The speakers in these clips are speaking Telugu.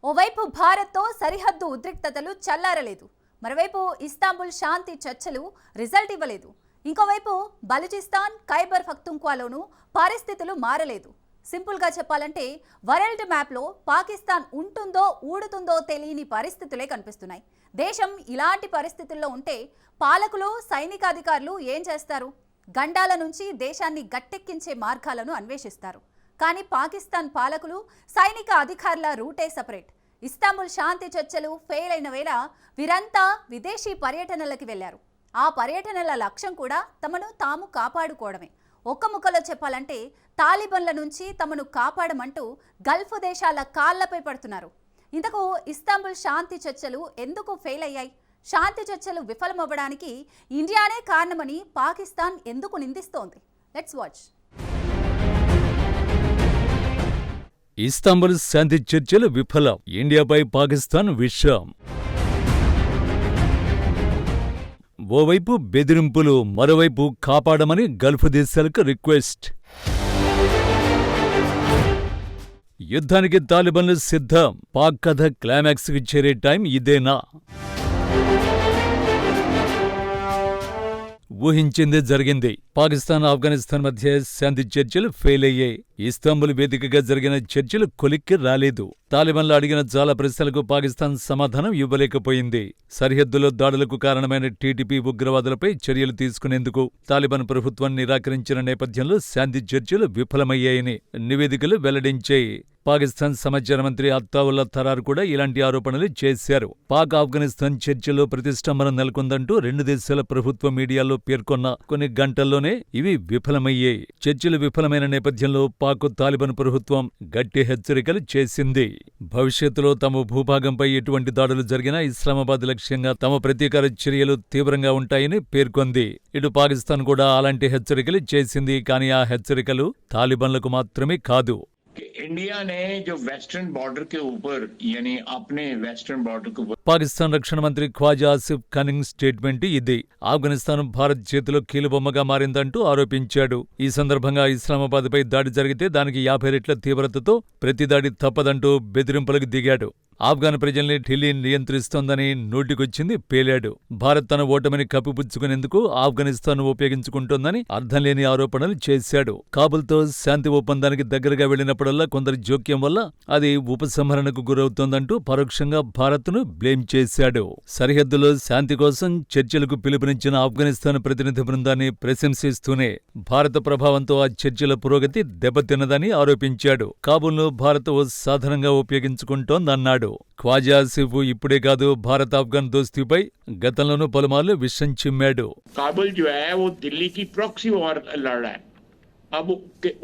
ఓవైపు భారత్తో సరిహద్దు ఉద్రిక్తతలు చల్లారలేదు. మరోవైపు ఇస్తాంబుల్ శాంతి చర్చలు రిజల్ట్ ఇవ్వలేదు. ఇంకోవైపు బలూచిస్తాన్, ఖైబర్ పఖ్తూన్ఖ్వాలోనూ పరిస్థితులు మారలేదు. సింపుల్గా చెప్పాలంటే వరల్డ్ మ్యాప్లో పాకిస్తాన్ ఉంటుందో ఊడుతుందో తెలియని పరిస్థితులే కనిపిస్తున్నాయి. దేశం ఇలాంటి పరిస్థితుల్లో ఉంటే పాలకులు, సైనికాధికారులు ఏం చేస్తారు? గండాల నుంచి దేశాన్ని గట్టెక్కించే మార్గాలను అన్వేషిస్తారు. కానీ పాకిస్తాన్ పాలకులు, సైనిక అధికారుల రూటే సపరేట్. ఇస్తాంబుల్ శాంతి చర్చలు ఫెయిల్ అయిన వేళ వీరంతా విదేశీ పర్యటనలకి వెళ్లారు. ఆ పర్యటనల లక్ష్యం కూడా తమను తాము కాపాడుకోవడమే. ఒక్క ముక్కలో చెప్పాలంటే తాలిబన్ల నుంచి తమను కాపాడమంటూ గల్ఫ్ దేశాల కాళ్లపై పడుతున్నారు. ఇంతకు ఇస్తాంబుల్ శాంతి చర్చలు ఎందుకు ఫెయిల్ అయ్యాయి? శాంతి చర్చలు విఫలమవ్వడానికి ఇండియానే కారణమని పాకిస్తాన్ ఎందుకు నిందిస్తోంది? Let's watch. ఇస్తాంబుల్ శాంతి చర్చలు విఫలం, ఇండియాపై పాకిస్తాన్ విషం. ఓవైపు బెదిరింపులు, మరోవైపు కాపాడమని గల్ఫ్ దేశాలకు రిక్వెస్ట్. యుద్ధానికి తాలిబన్లు సిద్ధం. పాక్ కథ క్లైమాక్స్కి చేరే టైం ఇదేనా? ఊహించింది జరిగింది. పాకిస్తాన్, ఆఫ్ఘనిస్తాన్ మధ్య శాంతి చర్చలు ఫెయిల్ అయ్యాయి. ఇస్తాంబుల్ వేదికగా జరిగిన చర్చలు కొలిక్కి రాలేదు. తాలిబన్లు అడిగిన చాలా ప్రశ్నలకు పాకిస్తాన్ సమాధానం ఇవ్వలేకపోయింది. సరిహద్దులో దాడులకు కారణమైన టీటీపీ ఉగ్రవాదులపై చర్యలు తీసుకునేందుకు తాలిబాన్ ప్రభుత్వం నిరాకరించిన నేపథ్యంలో శాంతి చర్చలు విఫలమయ్యాయని నివేదికలు వెల్లడించాయి. పాకిస్తాన్ సమాచార మంత్రి అత్తావుల్లా తరార్ కూడా ఇలాంటి ఆరోపణలు చేశారు. పాక్ ఆఫ్ఘనిస్తాన్ చర్చల్లో ప్రతిష్టంభన నెలకొందంటూ రెండు దేశాల ప్రభుత్వ మీడియాలో పేర్కొన్న కొన్ని గంటల్లోనే ఇవి విఫలమయ్యాయి. చర్చలు విఫలమైన నేపథ్యంలో పాక్ తాలిబాన్ ప్రభుత్వం గట్టి హెచ్చరికలు చేసింది. భవిష్యత్తులో తమ భూభాగంపై ఎటువంటి దాడులు జరిగినా ఇస్లామాబాద్ లక్ష్యంగా తమ ప్రతీకార చర్యలు తీవ్రంగా ఉంటాయని పేర్కొంది. ఇటు పాకిస్తాన్ కూడా అలాంటి హెచ్చరికలు చేసింది. కానీ ఆ హెచ్చరికలు తాలిబాన్లకు మాత్రమే కాదు. इंडिया ने जो वेस्टर्न बॉर्डर के ऊपर यानी अपने वेस्टर्न बॉर्डर के ऊपर పాకిస్తాన్ రక్షణ మంత్రి ఖ్వాజా ఆసిఫ్ కనింగ్ స్టేట్మెంట్ ఇది. ఆఫ్ఘనిస్తాన్ భారత్ చేతిలో కీలుబొమ్మగా మారిందంటూ ఆరోపించాడు. ఈ సందర్భంగా ఇస్లామాబాద్పై దాడి జరిగితే దానికి 50 రెట్ల తీవ్రతతో ప్రతిదాడి తప్పదంటూ బెదిరింపులకు దిగాడు. ఆఫ్ఘాన్ ప్రజల్ని ఢిల్లీ నియంత్రిస్తోందని నోటికొచ్చింది పేలాడు. భారత్ తన ఓటమిని కప్పిపుచ్చుకునేందుకు ఆఫ్ఘనిస్తాన్ ఉపయోగించుకుంటోందని అర్థంలేని ఆరోపణలు చేశాడు. కాబుల్తో శాంతి ఒప్పందానికి దగ్గరగా వెళ్లినప్పుడల్లా కొందరి జోక్యం వల్ల అది ఉపసంహరణకు గురవుతోందంటూ పరోక్షంగా భారత్ను బ్లేమ్ చేశాడు. సరిహద్దులో శాంతి కోసం చర్చలకు పిలుపునిచ్చిన ఆఫ్ఘనిస్తాన్ ప్రతినిధి బృందాన్ని ప్రశంసిస్తూనే భారత ప్రభావంతో ఆ చర్చల పురోగతి దెబ్బతిన్నదని ఆరోపించాడు. కాబుల్ను భారత్ ఓ సాధనంగా ఉపయోగించుకుంటోందన్నాడు. ఖ్వాజా ఆసిఫ్ ఇప్పుడే కాదు, భారత్ ఆఫ్ఘన్ దోస్తీపై గతంలోనూ పలుమార్లు విషం చిమ్మాడు. काबुल जो है वो दिल्ली की प्रॉक्सी वॉर लड़ रहा है. अब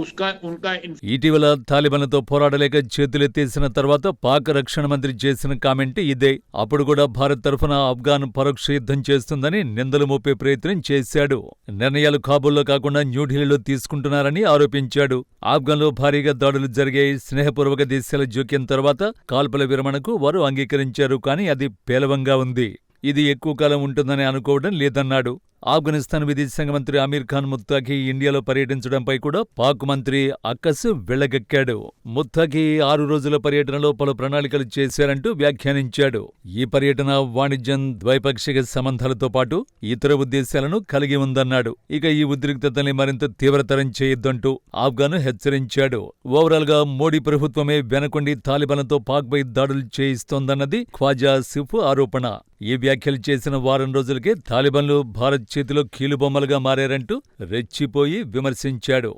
उसका उनका ఇటీవల తాలిబాన్లతో పోరాడలేక చేతులెత్తేసిన తర్వాత పాక్ రక్షణ మంత్రి చేసిన కామెంట్ ఇదే. అప్పుడు కూడా భారత్ తరఫున ఆఫ్ఘాన్ పరోక్ష యుద్ధం చేస్తుందని నిందలు మోపే ప్రయత్నం చేశాడు. నిర్ణయాలు కాబూల్లో కాకుండా న్యూఢిల్లీలో తీసుకుంటున్నారని ఆరోపించాడు. ఆఫ్ఘన్లో భారీగా దాడులు జరిగాయి. స్నేహపూర్వక దేశాల జోక్యం తర్వాత కాల్పుల విరమణకు వారు అంగీకరించారు. కానీ అది పేలవంగా ఉంది. ఇది ఎక్కువ కాలం ఉంటుందని అనుకోవడం లేదన్నాడు. ఆఫ్ఘనిస్తాన్ విదేశాంగ మంత్రి అమీర్ ఖాన్ ముత్తాఖీ ఇండియాలో పర్యటించడంపై కూడా పాక్ మంత్రి అక్కసు వెళ్లగక్కాడు. ముత్తాఖీ 6 రోజుల పర్యటనలో పలు ప్రణాళికలు చేశారంటూ వ్యాఖ్యానించాడు. ఈ పర్యటన వాణిజ్యం, ద్వైపాక్షిక సంబంధాలతో పాటు ఇతర ఉద్దేశాలను కలిగి ఉందన్నాడు. ఇక ఈ ఉద్రిక్తతల్ని మరింత తీవ్రతరం చేయొద్దంటూ ఆఫ్ఘాన్ హెచ్చరించాడు. ఓవరాల్ గా మోడీ ప్రభుత్వమే వెనకొండి తాలిబాన్లతో పాక్పై దాడులు చేయిస్తోందన్నది ఖ్వాజా ఆసిఫ్ ఆరోపణ. ఈ వ్యాఖ్యలు చేసిన వారం రోజులకే తాలిబాన్లు భారత్ చేతిలో కీలుబొమ్మలుగా మారారంటూ రెచ్చిపోయి విమర్శించాడు.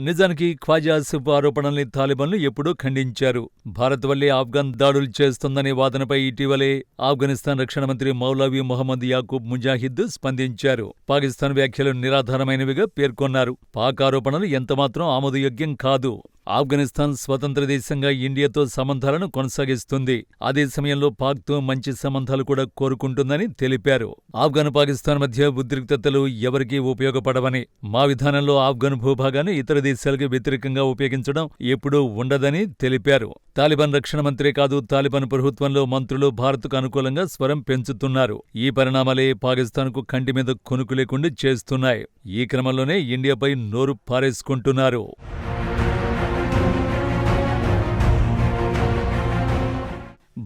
నిజానికి ఖ్వాజా ఆసిఫ్ ఆరోపణల్ని తాలిబాన్లు ఎప్పుడూ ఖండించారు. భారత్ వల్లే ఆఫ్ఘాన్ దాడులు చేస్తోందనే వాదనపై ఇటీవలే ఆఫ్ఘనిస్తాన్ రక్షణ మంత్రి మౌలావి మొహమ్మద్ యాకూబ్ ముజాహిద్ స్పందించారు. పాకిస్తాన్ వ్యాఖ్యలు నిరాధారమైనవిగా పేర్కొన్నారు. పాక్ ఆరోపణలు ఎంతమాత్రం ఆమోదయోగ్యం కాదు. ఆఫ్ఘనిస్తాన్ స్వతంత్ర దేశంగా ఇండియాతో సంబంధాలను కొనసాగిస్తుంది. అదే సమయంలో పాక్తో మంచి సంబంధాలు కూడా కోరుకుంటుందని తెలిపారు. ఆఫ్ఘన్ పాకిస్తాన్ మధ్య ఉద్రిక్తతలు ఎవరికీ ఉపయోగపడవని, మా విధానంలో ఆఫ్ఘన్ భూభాగాన్ని ఇతర దేశాలకు వ్యతిరేకంగా ఉపయోగించడం ఎప్పుడూ ఉండదని తెలిపారు. తాలిబాన్ రక్షణ మంత్రే కాదు, తాలిబాన్ ప్రభుత్వంలో మంత్రులు భారత్కు అనుకూలంగా స్వరం పెంచుతున్నారు. ఈ పరిణామాలే పాకిస్తాన్కు కంటి మీద కొనుకు లేకుండా చేస్తున్నాయి. ఈ క్రమంలోనే ఇండియాపై నోరు పారేసుకుంటున్నారు.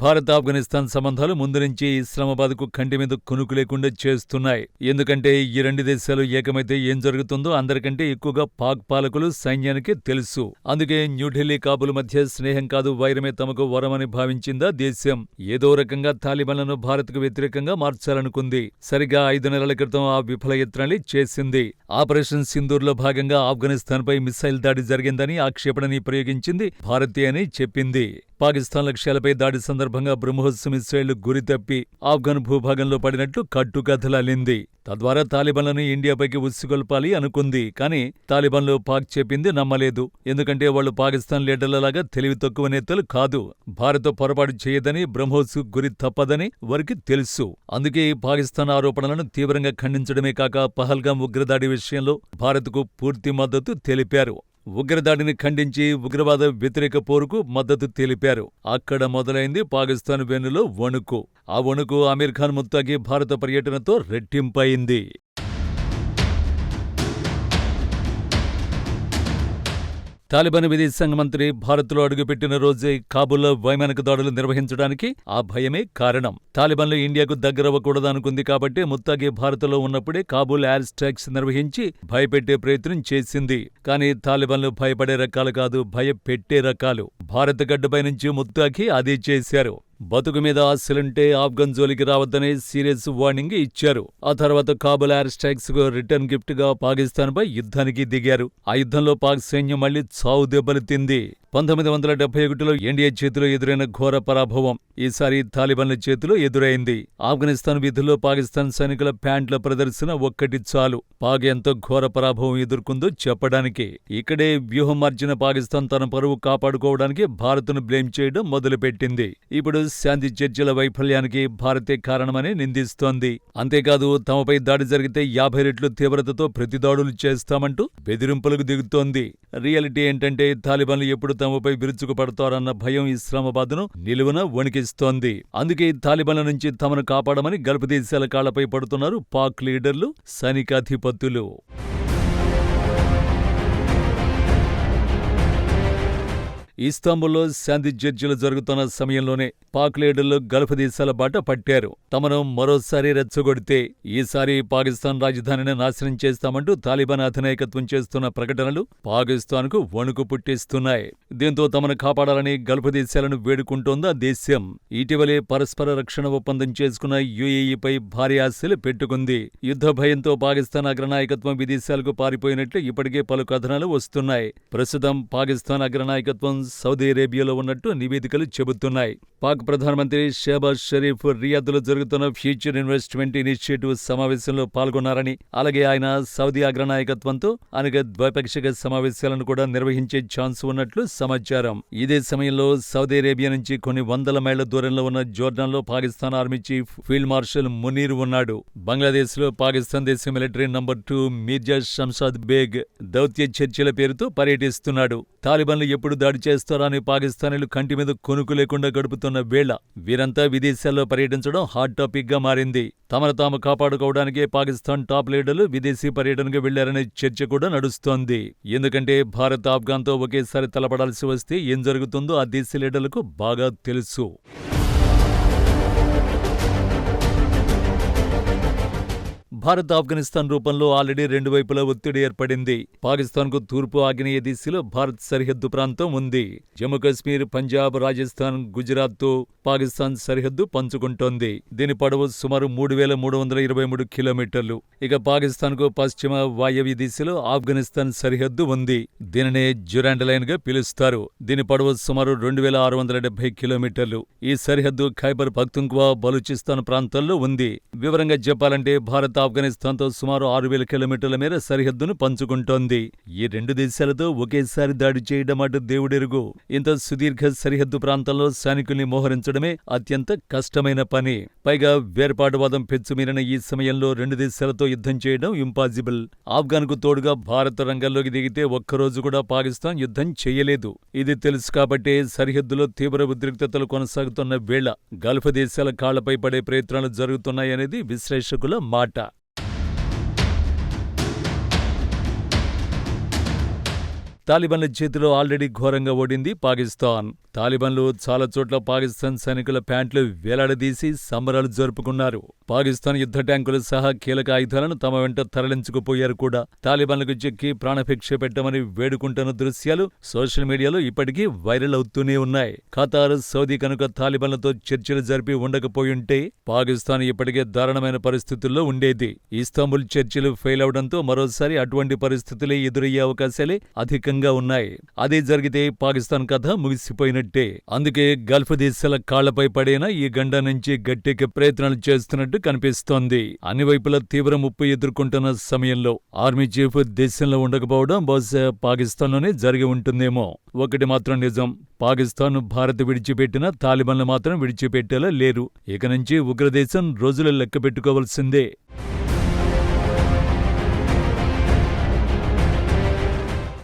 భారత్-ఆఫ్ఘనిస్తాన్ సంబంధాలు ముందు నుంచి ఇస్లామాబాద్కు కంటి మీద కునుకు లేకుండా చేస్తున్నాయి. ఎందుకంటే ఈ రెండు దేశాలు ఏకమైతే ఏం జరుగుతుందో అందరికంటే ఎక్కువగా పాక్ పాలకులు సైన్యానికే తెలుసు. అందుకే న్యూఢిల్లీ కాబూల్ మధ్య స్నేహం కాదు వైరమే తమకు వరమని భావించిందా దేశం. ఏదో రకంగా తాలిబాన్లను భారత్కు వ్యతిరేకంగా మార్చాలనుకుంది. సరిగ్గా 5 నెలల క్రితం ఆ విఫల యత్నాన్ని చేసింది. ఆపరేషన్ సింధూర్లో భాగంగా ఆఫ్ఘనిస్తాన్పై మిసైల్ దాడి జరిగిందని ఆక్షేపణని ప్రయోగించింది భారతే అని చెప్పింది. పాకిస్తాన్ లక్ష్యాలపై దాడి సందర్భంగా బ్రహ్మోస్ మిసైళ్లు గురితప్పి ఆఫ్ఘన్ భూభాగంలో పడినట్లు కట్టుకథలల్లింది. తద్వారా తాలిబాన్లను ఇండియాపైకి ఉసిగొల్పాలి అనుకుంది. కానీ తాలిబాన్లు పాక్ చెప్పింది నమ్మలేదు. ఎందుకంటే వాళ్లు పాకిస్తాన్ లీడర్లలాగా తెలివి తక్కువ నేతలు కాదు. భారత్ పొరపాటు చేయదని, బ్రహ్మోస్ గురి తప్పదని వారికి తెలుసు. అందుకే పాకిస్తాన్ ఆరోపణలను తీవ్రంగా ఖండించడమే కాక పహల్గాం ఉగ్రదాడి విషయంలో భారత్కు పూర్తి మద్దతు తెలిపారు. ఉగ్రదాడిని ఖండించి ఉగ్రవాద వ్యతిరేక పోరుకు మద్దతు తెలిపారు. అక్కడ మొదలైంది పాకిస్తాన్ వెన్నులో వణుకు. ఆ వణుకు అమీర్ ఖాన్ ముత్తాకి భారత పర్యటనతో రెట్టింపయింది. తాలిబాన్ విదేశాంగ మంత్రి భారత్లో అడుగుపెట్టిన రోజే కాబూల్లో వైమానిక దాడులు నిర్వహించడానికి ఆ భయమే కారణం. తాలిబాన్లు ఇండియాకు దగ్గరవ్వకూడదనుకుంది కాబట్టి ముత్తాకి భారత్లో ఉన్నప్పుడే కాబూల్ ఎయిర్ స్ట్రైక్స్ నిర్వహించి భయపెట్టే ప్రయత్నం చేసింది. కానీ తాలిబాన్లు భయపడే రకాలు కాదు, భయపెట్టే రకాలు. భారత గడ్డపై నుంచి ముత్తాకి అదే చేశారు. బతుకు మీద ఆశలుంటే ఆఫ్ఘన్ జోలికి రావద్దని సీరియస్ వార్నింగ్ ఇచ్చారు. ఆ తర్వాత కాబూల్ ఎయిర్ స్ట్రైక్స్ కు రిటర్న్ గిఫ్ట్ గా పాకిస్తాన్ పై యుద్ధానికి దిగారు. ఆ యుద్ధంలో పాక్ సైన్యం మళ్లీ చావు దెబ్బలు తింది. 1971లో ఎన్డీఏ చేతిలో ఎదురైన ఘోర పరాభవం ఈసారి తాలిబాన్ల చేతిలో ఎదురైంది. ఆఫ్ఘనిస్తాన్ వీధుల్లో పాకిస్తాన్ సైనికుల ప్యాంట్ల ప్రదర్శన ఒక్కటి చాలు పాక్ ఎంత ఘోర పరాభవం ఎదుర్కొందో చెప్పడానికి. ఇక్కడే వ్యూహం మార్చిన పాకిస్తాన్ తన పరువు కాపాడుకోవడానికి భారత్ను బ్లేమ్ చేయడం మొదలుపెట్టింది. ఇప్పుడు శాంతి చర్చల వైఫల్యానికి భారతే కారణమని నిందిస్తోంది. అంతేకాదు తమపై దాడి జరిగితే 50 రెట్లు తీవ్రతతో ప్రతిదాడులు చేస్తామంటూ బెదిరింపులకు దిగుతోంది. రియాలిటీ ఏంటంటే తాలిబాన్లు ఎప్పుడు తమపై విరుచుకుపడతారన్న భయం ఇస్లామాబాద్ను నిలువున వణికిస్తోంది. అందుకే తాలిబాన్ల నుంచి తమను కాపాడమని గల్ఫ్ దేశాల కాళ్లపై పడుతున్నారు పాక్ లీడర్లు, సైనికాధిపతులు. ఇస్తాంబుల్లో శాంతి చర్చలు జరుగుతున్న సమయంలోనే పాక్ లీడర్లు గల్ఫ్ దేశాల బాట పట్టారు. తమను మరోసారి రెచ్చగొడితే ఈసారి పాకిస్తాన్ రాజధానిని నాశనం చేస్తామంటూ తాలిబాన్ అధినాయకత్వం చేస్తున్న ప్రకటనలు పాకిస్తాన్కు వణుకు పుట్టిస్తున్నాయి. దీంతో తమను కాపాడాలని గల్ఫ్ దేశాలను వేడుకుంటోంది ఆ దేశం. ఇటీవలే పరస్పర రక్షణ ఒప్పందం చేసుకున్న యుఏఈపై భారీ ఆశలు పెట్టుకుంది. యుద్ధ భయంతో పాకిస్తాన్ అగ్రనాయకత్వం విదేశాలకు పారిపోయినట్లు ఇప్పటికే పలు కథనాలు వస్తున్నాయి. ప్రస్తుతం పాకిస్తాన్ అగ్రనాయకత్వం సౌదీ అరేబియాలో ఉన్నట్టు నివేదికలు చెబుతున్నాయి. పాక్ ప్రధానమంత్రి షహబాజ్ షరీఫ్ రియాద్లో జరుగుతున్న ఫ్యూచర్ ఇన్వెస్ట్మెంట్ ఇనిషియేటివ్ సమావేశంలో పాల్గొన్నారని, అలాగే ఆయన సౌదీ అగ్రనాయకత్వంతో అనేక ద్వైపాక్షిక సమావేశాలను కూడా నిర్వహించే ఛాన్స్ ఉన్నట్లు సమాచారం. ఇదే సమయంలో సౌదీ అరేబియా నుంచి కొన్ని 100 మైళ్ల దూరంలో ఉన్న జోర్డాన్లో Pakistan army chief field marshal Munir ఉన్నాడు. బంగ్లాదేశ్లో పాకిస్తాన్ దేశ మిలిటరీ నంబర్ 2 మీర్జా షంషాద్ బేగ్ దౌత్య చర్చల పేరుతో పర్యటిస్తున్నాడు. తాలిబాన్లు ఎప్పుడు దాడి చేస్తారా అని పాకిస్తానీలు కంటి మీద కొనుకు లేకుండా గడుపుతున్న వేళ వీరంతా విదేశాల్లో పర్యటించడం హాట్ టాపిక్ గా మారింది. తమను తాము కాపాడుకోవడానికే పాకిస్తాన్ టాప్ లీడర్లు విదేశీ పర్యటనకు వెళ్లారనే చర్చ కూడా నడుస్తోంది. ఎందుకంటే భారత్ ఆఫ్ఘాన్తో ఒకేసారి తలపడాల్సి వస్తే ఏం జరుగుతుందో ఆ దేశ లీడర్లకు బాగా తెలుసు. భారత్ ఆఫ్ఘనిస్తాన్ రూపంలో ఆల్రెడీ 2 వైపులా ఒత్తిడి ఏర్పడింది. పాకిస్తాన్కు తూర్పు ఆగ్నేయ దిశలో భారత్ సరిహద్దు ప్రాంతం ఉంది. జమ్మూ కశ్మీర్, పంజాబ్, రాజస్థాన్, గుజరాత్తో పాకిస్తాన్ సరిహద్దు పంచుకుంటోంది. దీని పొడవు సుమారు 3323 కిలోమీటర్లు. ఇక పాకిస్తాన్కు పశ్చిమ వాయవ్య దిశలో ఆఫ్ఘనిస్తాన్ సరిహద్దు ఉంది. దీనినే డ్యూరాండ్ లైన్ గా పిలుస్తారు. దీని పొడవు సుమారు 2670 కిలోమీటర్లు. ఈ సరిహద్దు ఖైబర్ పఖ్తుంఖ్వా, బలూచిస్తాన్ ప్రాంతాల్లో ఉంది. వివరంగా చెప్పాలంటే భారత్ ఆఫ్ఘనిస్తాన్తో సుమారు 6000 కిలోమీటర్ల మేర సరిహద్దును పంచుకుంటోంది. ఈ 2 దేశాలతో ఒకేసారి దాడి చేయడం అటు దేవుడెరుగు. ఇంత సుదీర్ఘ సరిహద్దు ప్రాంతంలో సైనికుల్ని మోహరించడమే అత్యంత కష్టమైన పని. పైగా వేర్పాటువాదం పెచ్చుమీరిన ఈ సమయంలో 2 దేశాలతో యుద్ధం చేయడం ఇంపాసిబుల్. ఆఫ్ఘాన్కు తోడుగా భారత్ రంగంలోకి దిగితే ఒక్కరోజు కూడా పాకిస్తాన్ యుద్ధం చేయలేదు. ఇది తెలుసు కాబట్టే సరిహద్దులో తీవ్ర ఉద్రిక్తతలు కొనసాగుతున్న వేళ గల్ఫ్ దేశాల కాళ్లపై పడే ప్రయత్నాలు జరుగుతున్నాయనేది విశ్లేషకుల మాట. తాలిబాన్ల చేతిలో ఆల్రెడీ ఘోరంగా ఓడింది పాకిస్తాన్. తాలిబాన్లు చాలా చోట్ల పాకిస్తాన్ సైనికుల ప్యాంట్లు వేలాడదీసి సంబరాలు జరుపుకున్నారు. పాకిస్తాన్ యుద్ధ ట్యాంకులు సహా కీలక ఆయుధాలను తమ వెంట తరలించుకుపోయారు కూడా. తాలిబాన్లకు చెక్కి ప్రాణభిక్ష పెట్టమని వేడుకుంటున్న దృశ్యాలు సోషల్ మీడియాలో ఇప్పటికీ వైరల్ అవుతూనే ఉన్నాయి. ఖతార్, సౌదీ కనుక తాలిబాన్లతో చర్చలు జరిపి ఉండకపోయుంటే పాకిస్తాన్ ఇప్పటికే దారుణమైన పరిస్థితుల్లో ఉండేది. ఇస్తాంబుల్ చర్చలు ఫెయిల్ అవడంతో మరోసారి అటువంటి పరిస్థితులే ఎదురయ్యే అవకాశాలే అధికంగా ఉన్నాయి. అదే జరిగితే పాకిస్తాన్ కథ ముగిసిపోయినట్టే. అందుకే గల్ఫ్ దేశాల కాళ్లపై పడేనా ఈ గండ నుంచి గట్టెక్కే ప్రయత్నాలు చేస్తున్నట్టు కనిపిస్తోంది. అన్ని వైపులా తీవ్ర ముప్పు ఎదుర్కొంటున్న సమయంలో ఆర్మీ చీఫ్ దేశంలో ఉండకపోవడం బహుశా పాకిస్తాన్లోనే జరిగి ఉంటుందేమో. ఒకటి మాత్రం నిజం, పాకిస్తాన్ భారత్ విడిచిపెట్టినా తాలిబాన్లు మాత్రం విడిచిపెట్టేలా లేరు. ఇక నుంచి ఉగ్రదేశం రోజులు లెక్క పెట్టుకోవాల్సిందే.